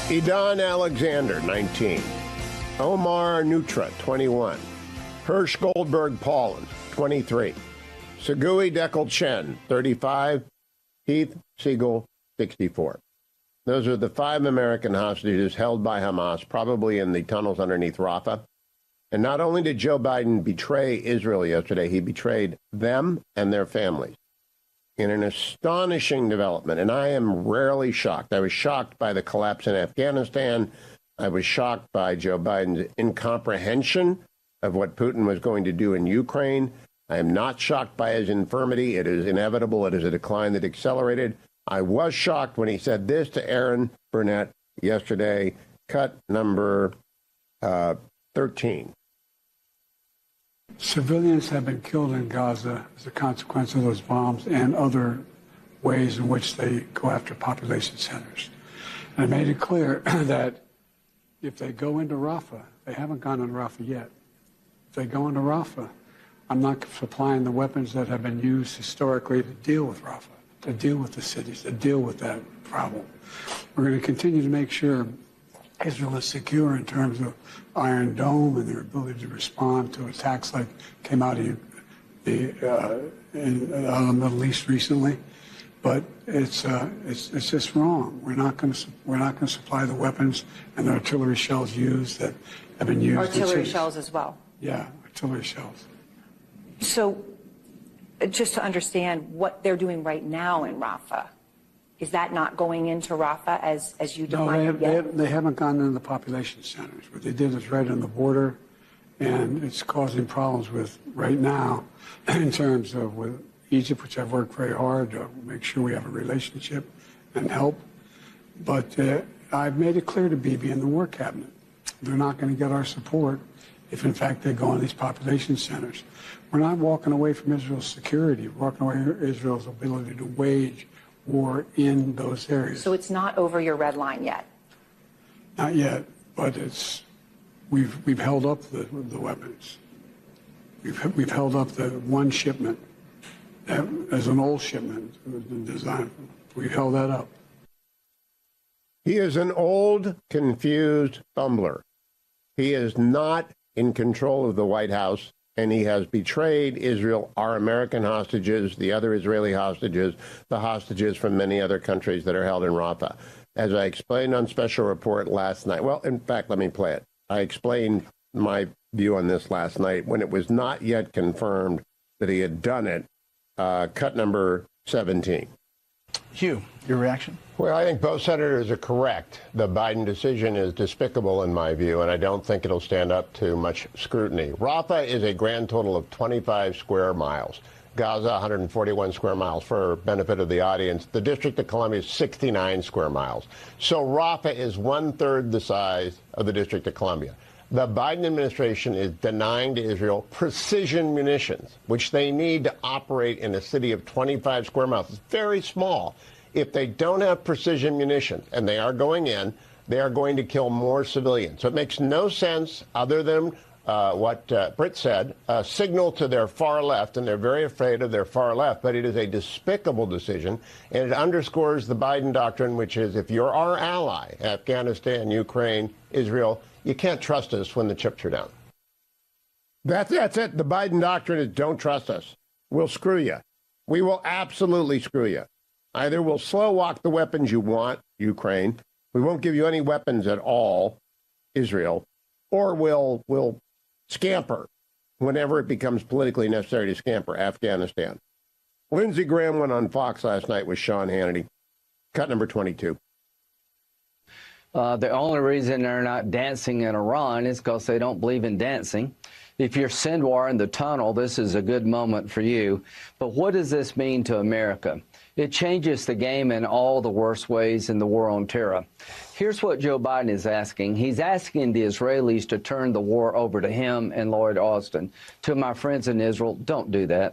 Idan Alexander, 19. Omar Nutra, 21. Hirsch Goldberg Paulin, 23. Segui Dekel Chen, 35. Heath Siegel, 64. Those are the 5 American hostages held by Hamas, probably in the tunnels underneath Rafah. And not only did Joe Biden betray Israel yesterday, he betrayed them and their families in an astonishing development. And I am rarely shocked. I was shocked by the collapse in Afghanistan. I was shocked by Joe Biden's incomprehension of what Putin was going to do in Ukraine. I am not shocked by his infirmity. It is inevitable. It is a decline that accelerated. I was shocked when he said this to Aaron Burnett yesterday, cut number 13. Civilians have been killed in Gaza as a consequence of those bombs and other ways in which they go after population centers. And I made it clear that if they go into Rafah, they haven't gone into Rafah yet. If they go into Rafah, I'm not supplying the weapons that have been used historically to deal with Rafah, to deal with the cities, to deal with that problem. We're going to continue to make sure Israel is secure in terms of Iron Dome and their ability to respond to attacks like came out of the Middle East recently. But it's just wrong. We're not going to supply the weapons and the artillery shells used that have been used. Artillery shells as well. Yeah, artillery shells. So, just to understand what they're doing right now in Rafah, is that not going into Rafah as you define it yet? They haven't gone into the population centers. What they did is right on the border, and it's causing problems with right now in terms of with Egypt, which I've worked very hard to make sure we have a relationship and help. But I've made it clear to Bibi and the War Cabinet, they're not going to get our support if, in fact, they go in these population centers. We're not walking away from Israel's security. We're walking away from Israel's ability to wage war in those areas. So it's not over your red line yet? Not yet, but we've held up the weapons. We've held up the one shipment as an old shipment designed. We've held that up. He is an old, confused fumbler. He is not in control of the White House, and he has betrayed Israel, our American hostages, the other Israeli hostages, the hostages from many other countries that are held in Rafah. As I explained on Special Report last night, well, in fact, let me play it. I explained my view on this last night when it was not yet confirmed that he had done it. Cut number 17. Hugh, your reaction? Well, I think both senators are correct. The Biden decision is despicable in my view, and I don't think it'll stand up to much scrutiny. Rafah is a grand total of 25 square miles. Gaza, 141 square miles. For benefit of the audience, the District of Columbia is 69 square miles. So Rafah is 1/3 the size of the District of Columbia. The Biden administration is denying to Israel precision munitions, which they need to operate in a city of 25 square miles. It's very small. If they don't have precision munitions, and they are going in, they are going to kill more civilians. So it makes no sense other than what Britt said, a signal to their far left, and they're very afraid of their far left, but it is a despicable decision, and it underscores the Biden doctrine, which is if you're our ally, Afghanistan, Ukraine, Israel, you can't trust us when the chips are down. That's it. The Biden doctrine is don't trust us. We'll screw you. We will absolutely screw you. Either we'll slow walk the weapons you want, Ukraine. We won't give you any weapons at all, Israel. Or we'll scamper whenever it becomes politically necessary to scamper, Afghanistan. Lindsey Graham went on Fox last night with Sean Hannity. Cut number 22. The only reason they're not dancing in Iran is because they don't believe in dancing. If you're Sinwar in the tunnel, this is a good moment for you. But what does this mean to America? It changes the game in all the worst ways in the war on terror. Here's what Joe Biden is asking. He's asking the Israelis to turn the war over to him and Lloyd Austin. To my friends in Israel, don't do that.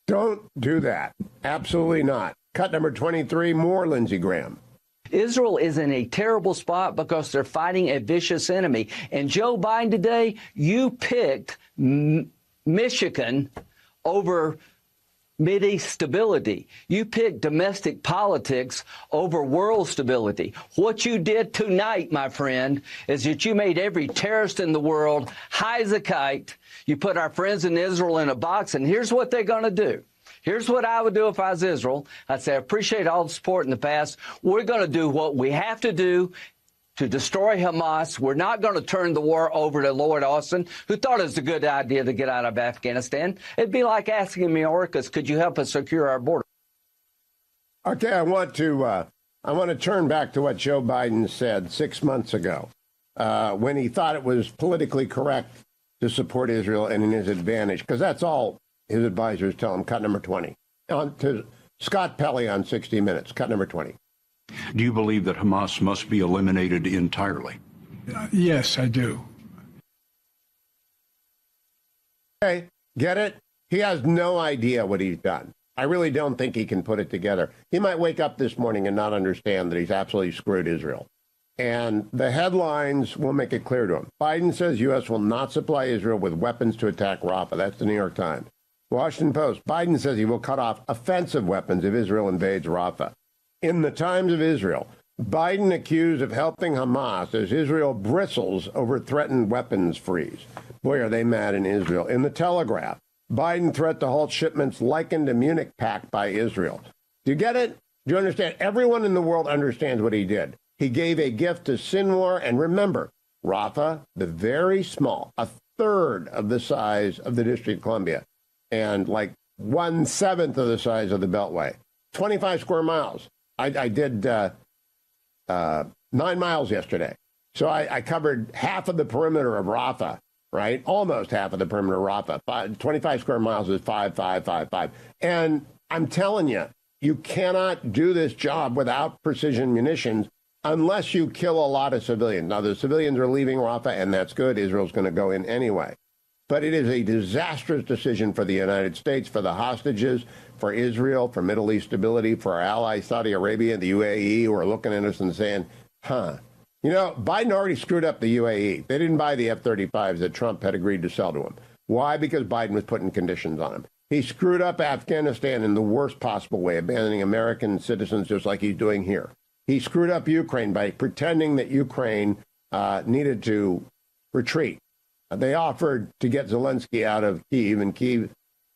Don't do that. Absolutely not. Cut number 23, more Lindsey Graham. Israel is in a terrible spot because they're fighting a vicious enemy. And Joe Biden today, you picked Michigan over Mideast stability. You picked domestic politics over world stability. What you did tonight, my friend, is that you made every terrorist in the world high as a kite. You put our friends in Israel in a box, and here's what they're going to do. Here's what I would do if I was Israel. I'd say, I appreciate all the support in the past. We're going to do what we have to do to destroy Hamas. We're not going to turn the war over to Lord Austin, who thought it was a good idea to get out of Afghanistan. It'd be like asking Mayorkas, could you help us secure our border? Okay, I want to turn back to what Joe Biden said 6 months ago when he thought it was politically correct to support Israel and in his advantage, because that's all his advisors tell him. Cut number 20. On to Scott Pelley on 60 Minutes. Cut number 20. Do you believe that Hamas must be eliminated entirely? Yes, I do. Okay, get it? He has no idea what he's done. I really don't think he can put it together. He might wake up this morning and not understand that he's absolutely screwed Israel. And the headlines will make it clear to him. Biden says U.S. will not supply Israel with weapons to attack Rafah. That's the New York Times. Washington Post. Biden says he will cut off offensive weapons if Israel invades Rafah. In the Times of Israel, Biden accused of helping Hamas as Israel bristles over threatened weapons freeze. Boy, are they mad in Israel. In the Telegraph, Biden threat to halt shipments likened to Munich Pact by Israel. Do you get it? Do you understand? Everyone in the world understands what he did. He gave a gift to Sinwar, and remember, Rafah, the very small, a third of the size of the District of Columbia, and like 1/7 of the size of the Beltway. 25 square miles. I did 9 miles yesterday. So I covered half of the perimeter of Rafah, right? Almost half of the perimeter of Rafah. 25 square miles is 5,555. And I'm telling you, you cannot do this job without precision munitions unless you kill a lot of civilians. Now, the civilians are leaving Rafah, and that's good. Israel's going to go in anyway. But it is a disastrous decision for the United States, for the hostages, for Israel, for Middle East stability, for our allies, Saudi Arabia and the UAE, who are looking at us and saying, you know, Biden already screwed up the UAE. They didn't buy the F-35s that Trump had agreed to sell to him. Why? Because Biden was putting conditions on him. He screwed up Afghanistan in the worst possible way, abandoning American citizens just like he's doing here. He screwed up Ukraine by pretending that Ukraine needed to retreat. They offered to get Zelensky out of Kyiv,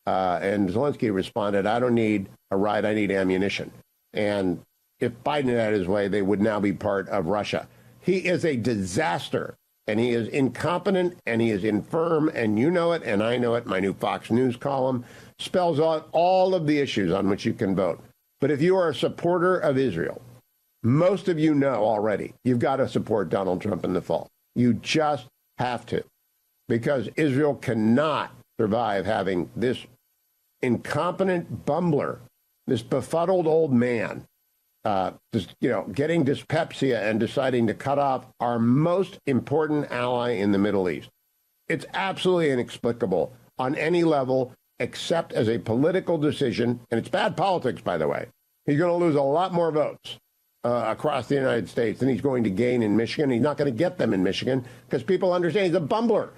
and Zelensky responded, I don't need a ride, I need ammunition. And if Biden had his way, they would now be part of Russia. He is a disaster, and he is incompetent, and he is infirm, and you know it, and I know it. My new Fox News column spells out all of the issues on which you can vote. But if you are a supporter of Israel, most of you know already, you've got to support Donald Trump in the fall. You just have to. Because Israel cannot survive having this incompetent bumbler, this befuddled old man, getting dyspepsia and deciding to cut off our most important ally in the Middle East. It's absolutely inexplicable on any level except as a political decision. And it's bad politics, by the way. He's going to lose a lot more votes across the United States than he's going to gain in Michigan. He's not going to get them in Michigan because people understand he's a bumbler.